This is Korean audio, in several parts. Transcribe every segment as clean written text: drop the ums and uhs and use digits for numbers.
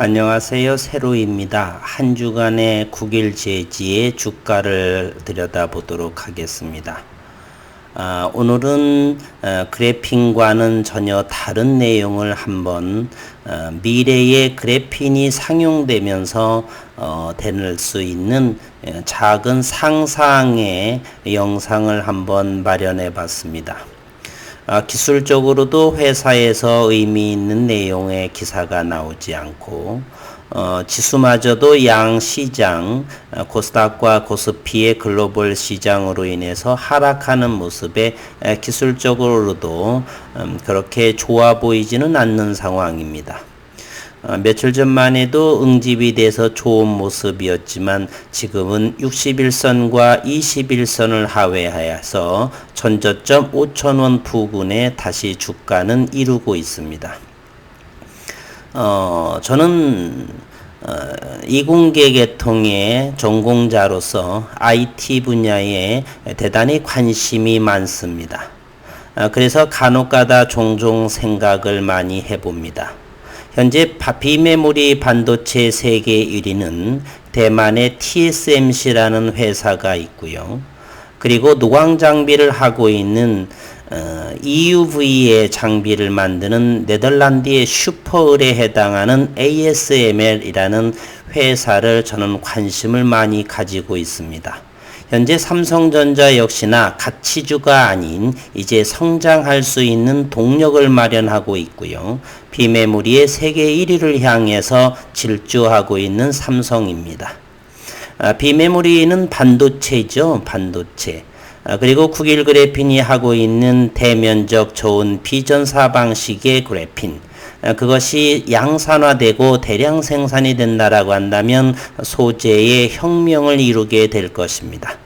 안녕하세요. 세로입니다. 한 주간의 국일 제지의 주가를 들여다보도록 하겠습니다. 오늘은 그래핀과는 전혀 다른 내용을 한번 미래의 그래핀이 상용되면서 될 수 있는 작은 상상의 영상을 한번 마련해 봤습니다. 기술적으로도 회사에서 의미 있는 내용의 기사가 나오지 않고 지수마저도 양 시장 코스닥과 코스피의 글로벌 시장으로 인해서 하락하는 모습에 기술적으로도 그렇게 좋아 보이지는 않는 상황입니다. 며칠 전만 해도 응집이 돼서 좋은 모습이었지만 지금은 61선과 21선을 하회하여서 전저점 5,000원 부근에 다시 주가는 이루고 있습니다. 저는 이공계 계통의 전공자로서 IT 분야에 대단히 관심이 많습니다. 그래서 간혹가다 종종 생각을 많이 해봅니다. 현재 비메모리 반도체 세계 1위는 대만의 TSMC라는 회사가 있고요. 그리고 노광 장비를 하고 있는 EUV의 장비를 만드는 네덜란드의 슈퍼을에 해당하는 ASML이라는 회사를 저는 관심을 많이 가지고 있습니다. 현재 삼성전자 역시나 가치주가 아닌 이제 성장할 수 있는 동력을 마련하고 있고요. 비메모리의 세계 1위를 향해서 질주하고 있는 삼성입니다. 비메모리는 반도체죠. 반도체. 그리고 국일 그래핀이 하고 있는 대면적 좋은 비전사 방식의 그래핀. 그것이 양산화되고 대량 생산이 된다라고 한다면 소재의 혁명을 이루게 될 것입니다.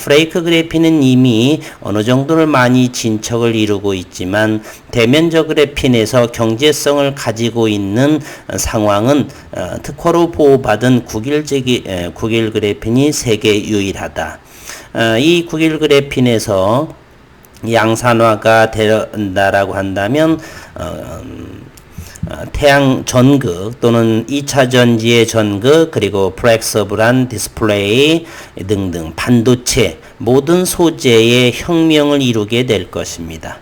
프레이크 그래핀은 이미 어느 정도를 많이 진척을 이루고 있지만 대면적 그래핀에서 경제성을 가지고 있는 상황은 특허로 보호받은 국일 그래핀이 세계 유일하다. 이 국일 그래핀에서 양산화가 된다라고 한다면 태양 전극 또는 2차 전지의 전극 그리고 플렉서블한 디스플레이 등등 반도체 모든 소재의 혁명을 이루게 될 것입니다.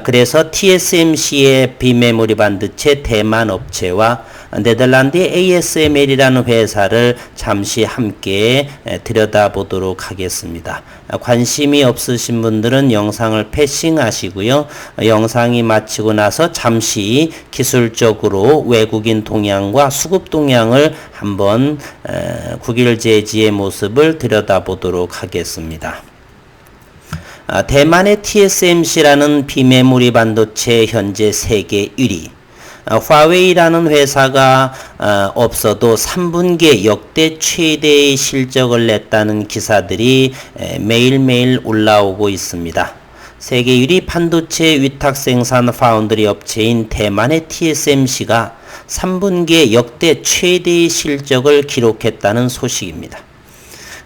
그래서 TSMC의 비메모리 반도체 대만 업체와 네덜란드의 ASML이라는 회사를 잠시 함께 들여다보도록 하겠습니다. 관심이 없으신 분들은 영상을 패싱하시고요. 영상이 마치고 나서 잠시 기술적으로 외국인 동향과 수급 동향을 한번 국일 제지의 모습을 들여다보도록 하겠습니다. 대만의 TSMC라는 비메모리 반도체 현재 세계 1위. 화웨이라는 회사가 없어도 3분기에 역대 최대의 실적을 냈다는 기사들이 매일매일 올라오고 있습니다. 세계 1위 반도체 위탁 생산 파운드리 업체인 대만의 TSMC가 3분기에 역대 최대의 실적을 기록했다는 소식입니다.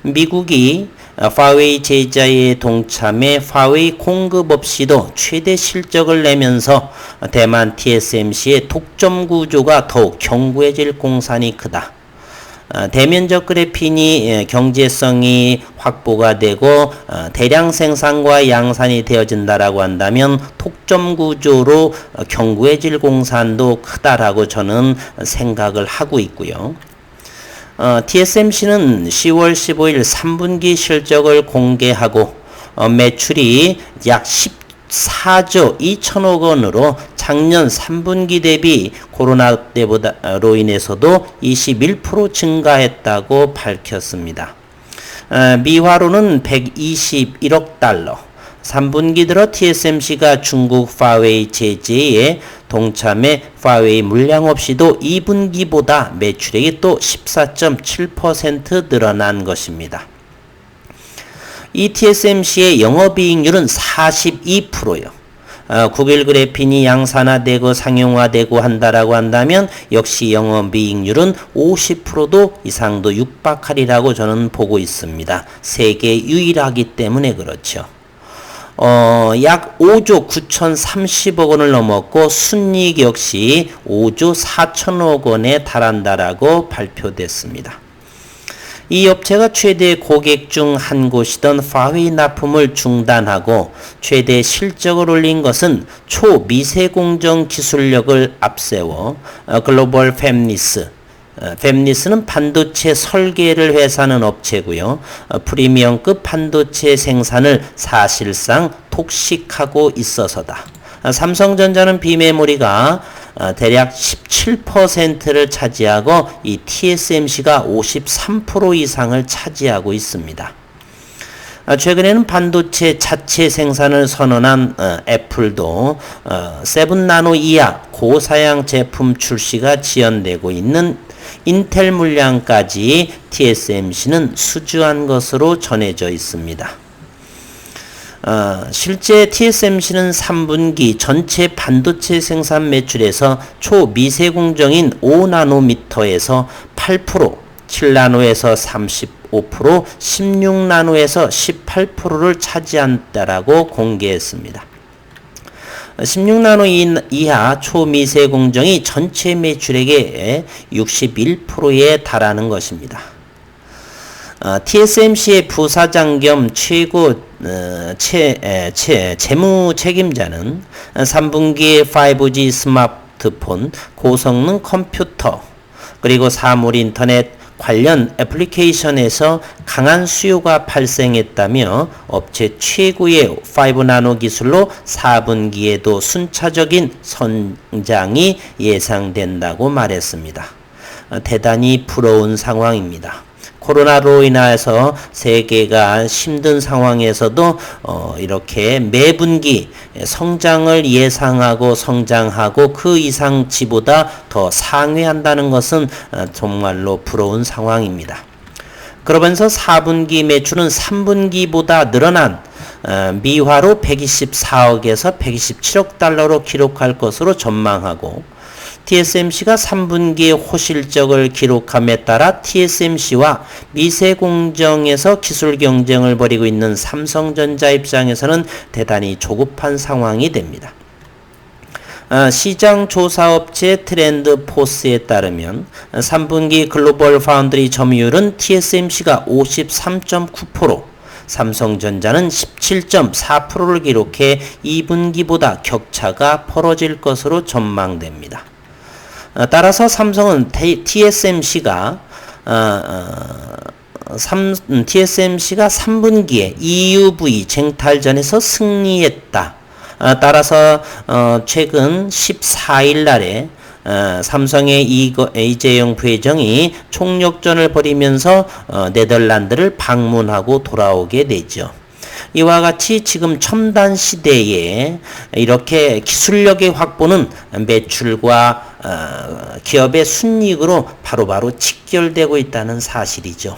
미국이 화웨이 제자에 동참해 화웨이 공급 없이도 최대 실적을 내면서 대만 TSMC의 독점 구조가 더욱 견고해질 공산이 크다. 대면적 그래핀이 경제성이 확보가 되고 대량 생산과 양산이 되어진다라고 한다면 독점 구조로 견고해질 공산도 크다라고 저는 생각을 하고 있고요. TSMC는 10월 15일 3분기 실적을 공개하고 매출이 약 14조 2천억 원으로 작년 3분기 대비 코로나 때보다로 인해서도 21% 증가했다고 밝혔습니다. 미화로는 121억 달러. 3분기 들어 TSMC가 중국 화웨이 제재에 동참해 화웨이 물량 없이도 2분기보다 매출액이 또 14.7% 늘어난 것입니다. 이 TSMC의 영업이익률은 42%요. 국일 그래핀이 양산화되고 상용화되고 한다라고 한다면 역시 영업이익률은 50%도 이상도 육박하리라고 저는 보고 있습니다. 세계 유일하기 때문에 그렇죠. 약 5조 9,030억 원을 넘었고 순이익 역시 5조 4천억 원에 달한다라고 발표됐습니다. 이 업체가 최대 고객 중 한 곳이던 화웨이 납품을 중단하고 최대 실적을 올린 것은 초미세공정 기술력을 앞세워 글로벌 팹리스는 반도체 설계를 회사하는 업체고요. 프리미엄급 반도체 생산을 사실상 독식하고 있어서다. 삼성전자는 비메모리가 대략 17%를 차지하고 이 TSMC가 53% 이상을 차지하고 있습니다. 최근에는 반도체 자체 생산을 선언한 애플도 7나노 이하 고사양 제품 출시가 지연되고 있는 인텔 물량까지 TSMC는 수주한 것으로 전해져 있습니다. 실제 TSMC는 3분기 전체 반도체 생산 매출에서 초미세공정인 5나노미터에서 8%, 7나노에서 35%, 16나노에서 18%를 차지한다라고 공개했습니다. 16나노 이하 초미세공정이 전체 매출액의 61%에 달하는 것입니다. TSMC의 부사장 겸 최고 재무 책임자는 3분기에 5G 스마트폰, 고성능 컴퓨터, 그리고 사물 인터넷 관련 애플리케이션에서 강한 수요가 발생했다며 업체 최고의 5나노 기술로 4분기에도 순차적인 성장이 예상된다고 말했습니다. 대단히 부러운 상황입니다. 코로나로 인해서 세계가 힘든 상황에서도 이렇게 매분기 성장을 예상하고 성장하고 그 이상치보다 더 상회한다는 것은 정말로 부러운 상황입니다. 그러면서 4분기 매출은 3분기보다 늘어난 미화로 124억에서 127억 달러로 기록할 것으로 전망하고 TSMC가 3분기에 호실적을 기록함에 따라 TSMC와 미세공정에서 기술 경쟁을 벌이고 있는 삼성전자 입장에서는 대단히 조급한 상황이 됩니다. 시장 조사업체 트렌드포스에 따르면 3분기 글로벌 파운드리 점유율은 TSMC가 53.9%, 삼성전자는 17.4%를 기록해 2분기보다 격차가 벌어질 것으로 전망됩니다. 따라서 삼성은 TSMC가 3분기에 EUV 쟁탈전에서 승리했다. 따라서 최근 14일 날에 삼성의 이재용 부회장이 총력전을 벌이면서 네덜란드를 방문하고 돌아오게 되죠. 이와 같이 지금 첨단 시대에 이렇게 기술력의 확보는 매출과 기업의 순이익으로 바로바로 직결되고 있다는 사실이죠.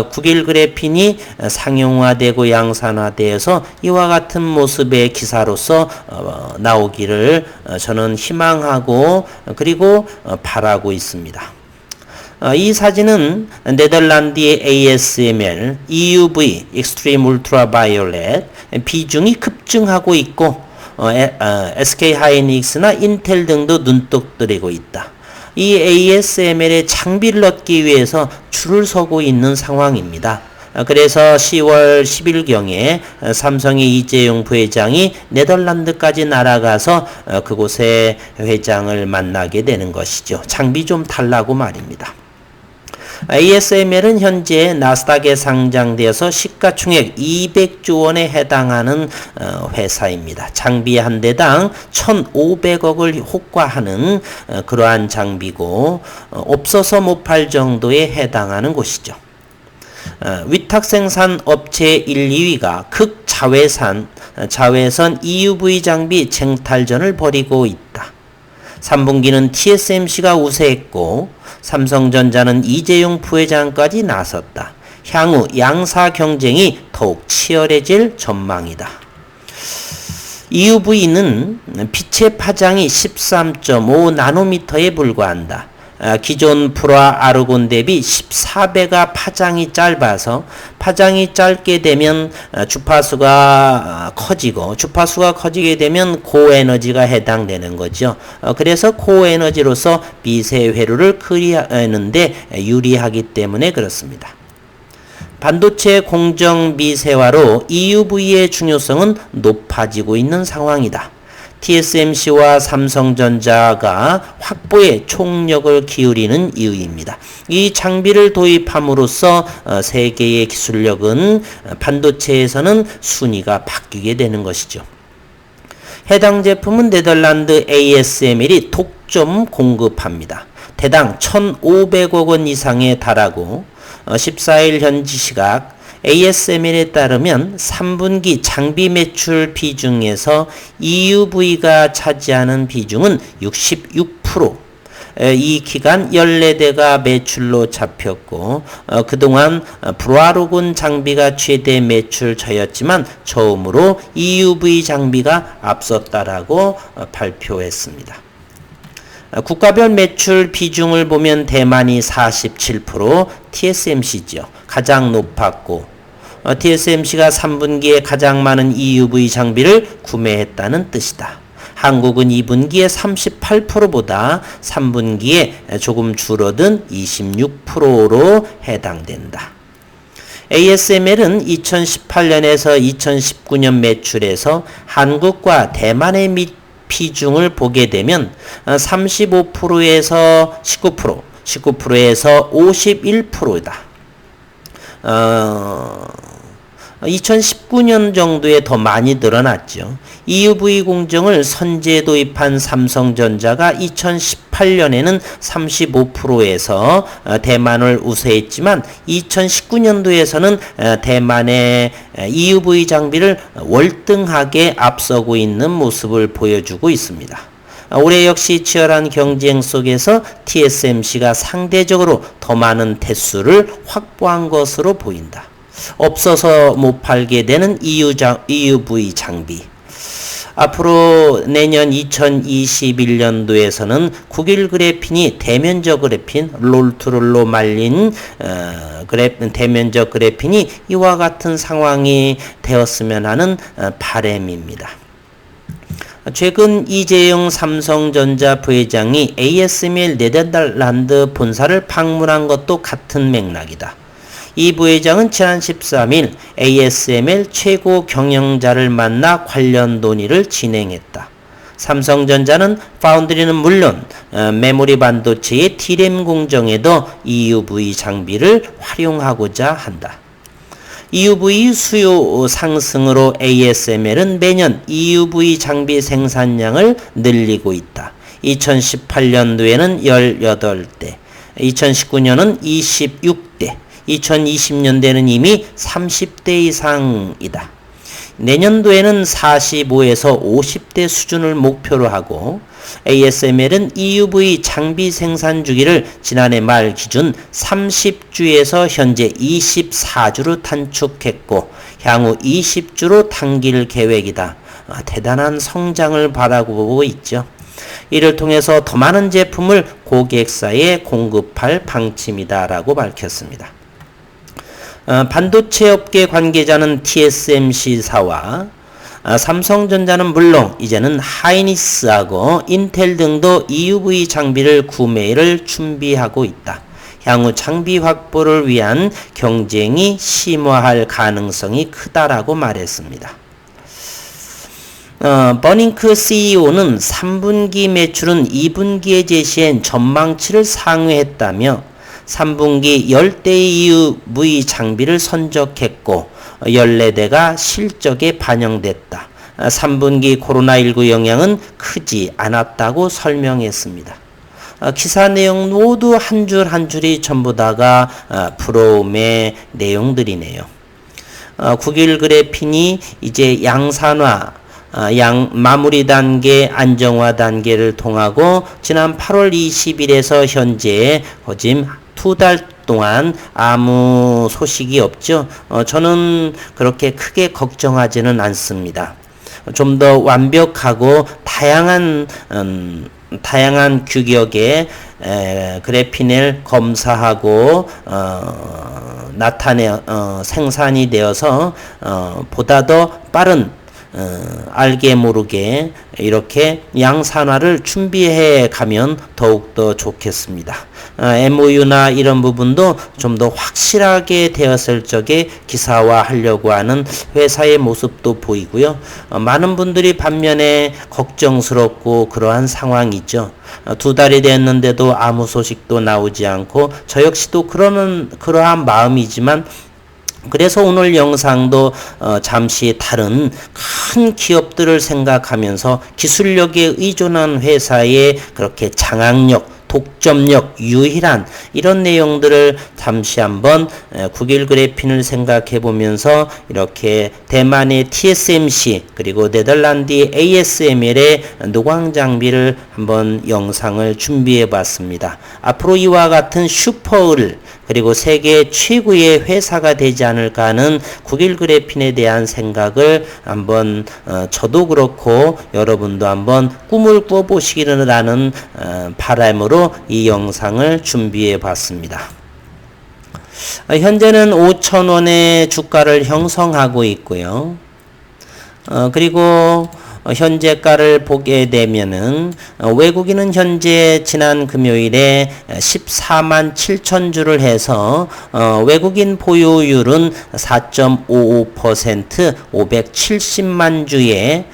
국일 그래핀이 상용화되고 양산화되어서 이와 같은 모습의 기사로서 나오기를 저는 희망하고 그리고 바라고 있습니다. 이 사진은 네덜란드의 ASML, EUV, Extreme Ultraviolet 비중이 급증하고 있고 SK 하이닉스나 인텔 등도 눈독 들이고 있다. 이 ASML의 장비를 얻기 위해서 줄을 서고 있는 상황입니다. 그래서 10월 10일경에 삼성의 이재용 부회장이 네덜란드까지 날아가서 그곳의 회장을 만나게 되는 것이죠. 장비 좀 달라고 말입니다. ASML은 현재 나스닥에 상장되어서 시가총액 200조 원에 해당하는 회사입니다. 장비 한 대당 1,500억을 호가하는 그러한 장비고 없어서 못 팔 정도에 해당하는 곳이죠. 위탁생산 업체 1, 2위가 극자외선 EUV 장비 쟁탈전을 벌이고 있다. 3분기는 TSMC가 우세했고 삼성전자는 이재용 부회장까지 나섰다. 향후 양사 경쟁이 더욱 치열해질 전망이다. EUV는 빛의 파장이 13.5나노미터에 불과한다. 기존 프로와 아르곤 대비 14배가 파장이 짧아서 파장이 짧게 되면 주파수가 커지고 주파수가 커지게 되면 고에너지가 해당되는 거죠. 그래서 고에너지로서 미세 회로를 크리하는데 유리하기 때문에 그렇습니다. 반도체 공정 미세화로 EUV의 중요성은 높아지고 있는 상황이다. TSMC와 삼성전자가 확보에 총력을 기울이는 이유입니다. 이 장비를 도입함으로써 세계의 기술력은 반도체에서는 순위가 바뀌게 되는 것이죠. 해당 제품은 네덜란드 ASML이 독점 공급합니다. 대당 1,500억 원 이상에 달하고 14일 현지 시각 ASML에 따르면 3분기 장비 매출 비중에서 EUV가 차지하는 비중은 66%. 이 기간 14대가 매출로 잡혔고 그동안 브로아르곤 장비가 최대 매출처였지만 처음으로 EUV 장비가 앞섰다라고 발표했습니다. 국가별 매출 비중을 보면 대만이 47%, TSMC죠. 가장 높았고 TSMC가 3분기에 가장 많은 EUV 장비를 구매했다는 뜻이다. 한국은 2분기에 38%보다 3분기에 조금 줄어든 26%로 해당된다. ASML은 2018년에서 2019년 매출에서 한국과 대만의 비중을 보게 되면 35%에서 19%, 19%에서 51%다. 2019년 정도에 더 많이 늘어났죠. EUV 공정을 선제 도입한 삼성전자가 2018년에는 35%에서 대만을 우세했지만 2019년도에서는 대만의 EUV 장비를 월등하게 앞서고 있는 모습을 보여주고 있습니다. 올해 역시 치열한 경쟁 속에서 TSMC가 상대적으로 더 많은 대수를 확보한 것으로 보인다. 없어서 못 팔게 되는 EUV 장비. 앞으로 내년 2021년도에서는 국일 그래핀이 대면적 그래핀, 롤투롤로 말린 대면적 그래핀이 이와 같은 상황이 되었으면 하는 바람입니다. 최근 이재용 삼성전자 부회장이 ASML 네덜란드 본사를 방문한 것도 같은 맥락이다. 이 부회장은 지난 13일 ASML 최고 경영자를 만나 관련 논의를 진행했다. 삼성전자는 파운드리는 물론 메모리 반도체의 D램 공정에도 EUV 장비를 활용하고자 한다. EUV 수요 상승으로 ASML은 매년 EUV 장비 생산량을 늘리고 있다. 2018년도에는 18대, 2019년은 26대, 2020년대는 이미 30대 이상이다. 내년도에는 45에서 50대 수준을 목표로 하고 ASML은 EUV 장비 생산 주기를 지난해 말 기준 30주에서 현재 24주로 단축했고 향후 20주로 당길 계획이다. 대단한 성장을 바라보고 있죠. 이를 통해서 더 많은 제품을 고객사에 공급할 방침이다라고 밝혔습니다. 반도체 업계 관계자는 TSMC사와 삼성전자는 물론 이제는 하이니스하고 인텔 등도 EUV 장비를 구매를 준비하고 있다. 향후 장비 확보를 위한 경쟁이 심화할 가능성이 크다라고 말했습니다. 버닝크 CEO는 3분기 매출은 2분기에 제시한 전망치를 상회했다며 3분기 10대 EUV 장비를 선적했고 14대가 실적에 반영됐다. 3분기 코로나19 영향은 크지 않았다고 설명했습니다. 기사 내용 모두 한 줄 한 줄이 전부 다가 부러움의 내용들이네요. 국일 그래핀이 이제 양산화 마무리 단계, 안정화 단계를 통하고 지난 8월 20일에서 현재 지금 2달 동안 아무 소식이 없죠. 저는 그렇게 크게 걱정하지는 않습니다. 좀 더 완벽하고 다양한 다양한 규격의 그래핀을 검사하고 생산이 되어서 보다 더 빠른 알게 모르게 이렇게 양산화를 준비해 가면 더욱더 좋겠습니다. MOU나 이런 부분도 좀 더 확실하게 되었을 적에 기사화하려고 하는 회사의 모습도 보이고요. 많은 분들이 반면에 걱정스럽고 그러한 상황이죠. 2달이 됐는데도 아무 소식도 나오지 않고 저 역시도 그러한 마음이지만 그래서 오늘 영상도 잠시 다른 큰 기업들을 생각하면서 기술력에 의존한 회사의 그렇게 장악력, 독점력, 유일한 이런 내용들을 잠시 한번 국일 그래핀을 생각해 보면서 이렇게 대만의 TSMC 그리고 네덜란드의 ASML의 노광 장비를 한번 영상을 준비해 봤습니다. 앞으로 이와 같은 슈퍼을 그리고 세계 최고의 회사가 되지 않을까 하는 국일 그래핀에 대한 생각을 한번 저도 그렇고 여러분도 한번 꿈을 꿔보시기를 하는 바람으로 이 영상을 준비해 봤습니다. 현재는 5,000원의 주가를 형성하고 있고요. 그리고 현재가를 보게 되면은 외국인은 현재 지난 금요일에 14만 7천 주를 해서 외국인 보유율은 4.55% 570만 주에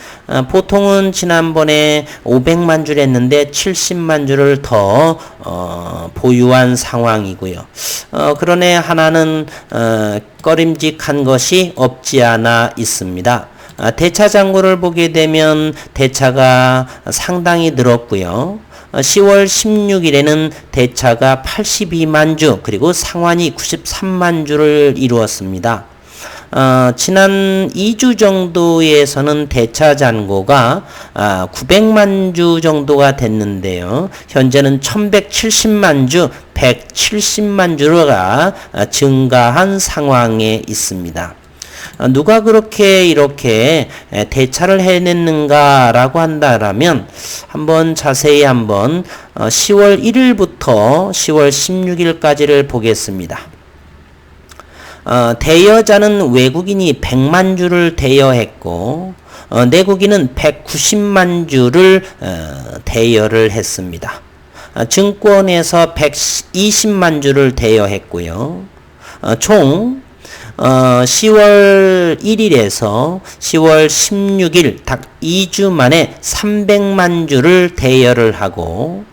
보통은 지난번에 500만 주를 했는데 70만 주를 더 보유한 상황이고요. 그러네 하나는 꺼림직한 것이 없지 않아 있습니다. 대차 잔고를 보게 되면 대차가 상당히 늘었고요. 10월 16일에는 대차가 82만 주 그리고 상환이 93만 주를 이루었습니다. 지난 2주 정도에서는 대차 잔고가 900만 주 정도가 됐는데요. 현재는 1170만 주, 170만 주가 증가한 상황에 있습니다. 누가 그렇게 이렇게 대차를 해냈는가라고 한다라면 한번 자세히 한번 10월 1일부터 10월 16일까지를 보겠습니다. 대여자는 외국인이 100만 주를 대여했고 내국인은 190만 주를 대여를 했습니다. 증권에서 120만 주를 대여했고요. 총 10월 1일에서 10월 16일 딱 2주 만에 300만 주를 대여를 하고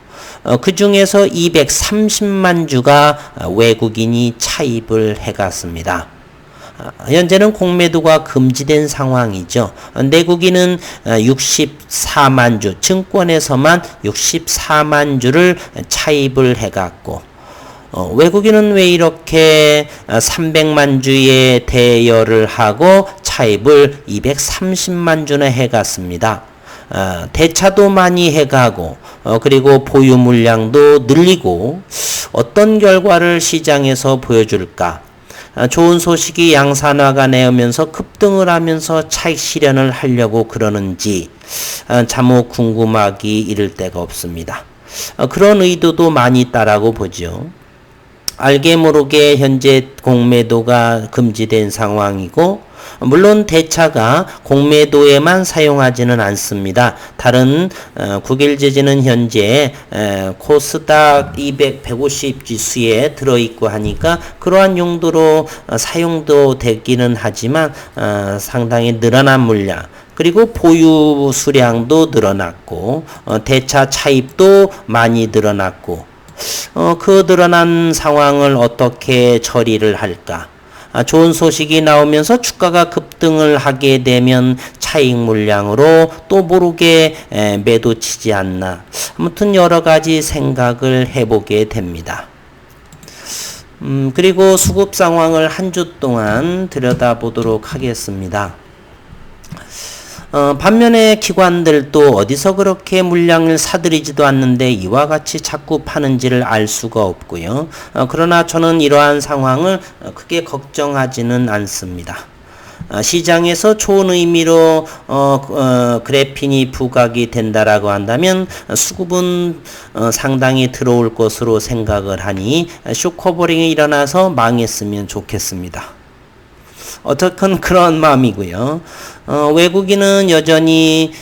그 중에서 230만 주가 외국인이 차입을 해갔습니다. 현재는 공매도가 금지된 상황이죠. 내국인은 64만 주, 증권에서만 64만 주를 차입을 해갔고 외국인은 왜 이렇게 300만 주의 대여를 하고 차입을 230만 주나 해갔습니다. 대차도 많이 해가고 그리고 보유 물량도 늘리고 어떤 결과를 시장에서 보여줄까? 좋은 소식이 양산화가 내오면서 급등을 하면서 차익 실현을 하려고 그러는지 참으로 궁금하기 이를 데가 없습니다. 그런 의도도 많이 있다라고 보죠. 알게 모르게 현재 공매도가 금지된 상황이고 물론 대차가 공매도에만 사용하지는 않습니다. 다른 국일제지는 현재 코스닥 200, 150 지수에 들어있고 하니까 그러한 용도로 사용도 되기는 하지만 상당히 늘어난 물량 그리고 보유 수량도 늘어났고 대차 차입도 많이 늘어났고 그 늘어난 상황을 어떻게 처리를 할까? 좋은 소식이 나오면서 주가가 급등을 하게 되면 차익 물량으로 또 모르게 매도 치지 않나. 아무튼 여러 가지 생각을 해보게 됩니다. 그리고 수급 상황을 한 주 동안 들여다보도록 하겠습니다. 반면에 기관들도 어디서 그렇게 물량을 사들이지도 않는데 이와 같이 자꾸 파는지를 알 수가 없고요. 그러나 저는 이러한 상황을 크게 걱정하지는 않습니다. 시장에서 좋은 의미로 그래핀이 부각이 된다라고 한다면 수급은 상당히 들어올 것으로 생각을 하니 숏커버링이 일어나서 망했으면 좋겠습니다. 어떻건 그런 마음이고요. 외국인은 여전히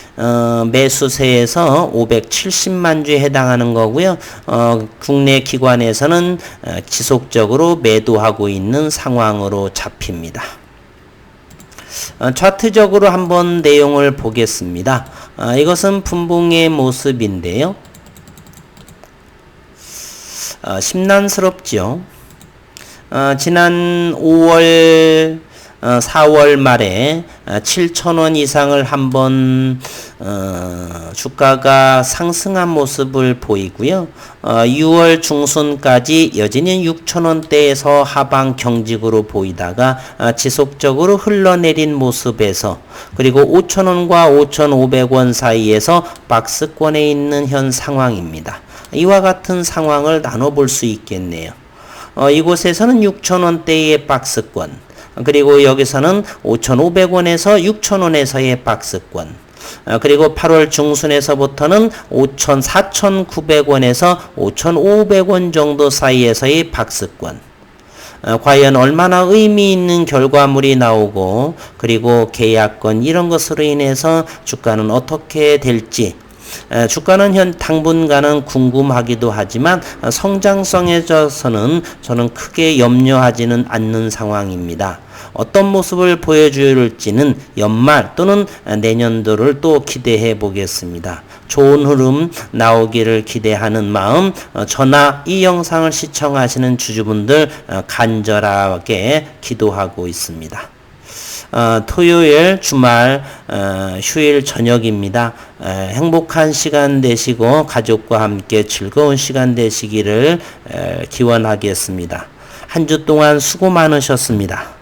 매수세에서 570만 주에 해당하는 거고요. 국내 기관에서는 지속적으로 매도하고 있는 상황으로 잡힙니다. 차트적으로 한번 내용을 보겠습니다. 이것은 분봉의 모습인데요. 심란스럽죠. 지난 5월 4월 말에 7,000원 이상을 한번 주가가 상승한 모습을 보이고요. 6월 중순까지 여전히 6,000원대에서 하방 경직으로 보이다가 지속적으로 흘러내린 모습에서 그리고 5,000원과 5,500원 사이에서 박스권에 있는 현 상황입니다. 이와 같은 상황을 나눠볼 수 있겠네요. 이곳에서는 6,000원대의 박스권, 그리고 여기서는 5,500원에서 6,000원에서의 박스권, 그리고 8월 중순에서부터는 4,900원에서 5,500원 정도 사이에서의 박스권. 과연 얼마나 의미 있는 결과물이 나오고 그리고 계약권 이런 것으로 인해서 주가는 어떻게 될지, 주가는 현 당분간은 궁금하기도 하지만 성장성에 있어서는 저는 크게 염려하지는 않는 상황입니다. 어떤 모습을 보여줄지는 연말 또는 내년도를 또 기대해 보겠습니다. 좋은 흐름 나오기를 기대하는 마음, 저나 이 영상을 시청하시는 주주분들 간절하게 기도하고 있습니다. 토요일 주말 휴일 저녁입니다. 행복한 시간 되시고 가족과 함께 즐거운 시간 되시기를 기원하겠습니다. 한 주 동안 수고 많으셨습니다.